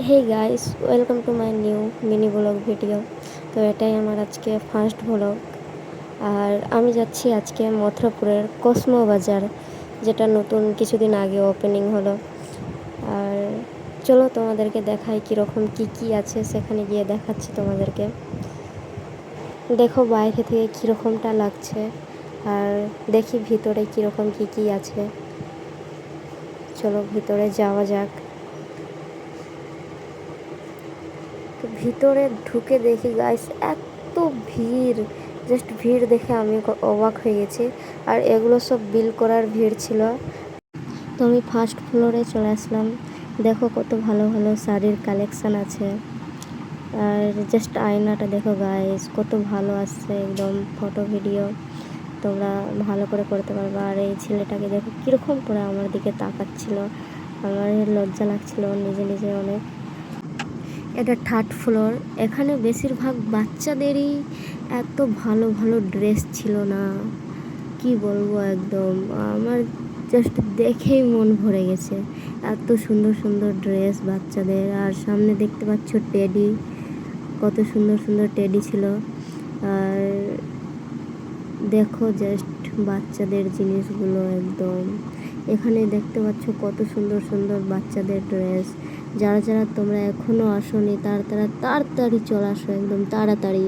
Hey guys, welcome to my new mini vlog video. তো এটাই আমার আজকে ফার্স্ট ব্লগ। আর আমি যাচ্ছি আজকে মথুরাপুরের কসমো বাজার, যেটা নতুন কিছুদিন আগে ওপেনিং হলো। আর চলো তোমাদেরকে দেখাই কীরকম কী আছে, সেখানে গিয়ে দেখাচ্ছি তোমাদেরকে। দেখো বাইরে থেকে কীরকমটা লাগছে, আর দেখি ভিতরে কীরকম কী আছে। চলো ভিতরে যাওয়া যাক। তো ভিতরে ঢুকে দেখি গাইস এত ভিড়, জাস্ট ভিড় দেখে আমি অবাক হয়ে গেছি। আর এগুলো সব বিল করার ভিড় ছিল। তো আমি ফার্স্ট ফ্লোরে চলে আসলাম। দেখো কত ভালো ভালো শাড়ির কালেকশান আছে। আর জাস্ট আয়নাটা দেখো গাইস, কত ভালো আসছে, একদম ফটো ভিডিও তোমরা ভালো করে করতে পারবে। আর এই ছেলেটাকে দেখো কীরকম করে আমার দিকে তাকাচ্ছিল, আমার লজ্জা লাগছিল নিজে নিজে অনেক। এটা থার্ড ফ্লোর। এখানে বেশিরভাগ বাচ্চাদেরই এত ভালো ভালো ড্রেস ছিল না, কি বলবো, একদম আমার জাস্ট দেখেই মন ভরে গেছে। এত সুন্দর সুন্দর ড্রেস বাচ্চাদের। আর সামনে দেখতে পাচ্ছ টেডি, কত সুন্দর সুন্দর টেডি ছিল। আর দেখো জাস্ট বাচ্চাদের জিনিসগুলো একদম। এখানে দেখতে পাচ্ছ কত সুন্দর সুন্দর বাচ্চাদের ড্রেস। যারা যারা তোমরা এখনও আসোনি তাড়াতাড়ি চলে আসো, একদম তাড়াতাড়ি।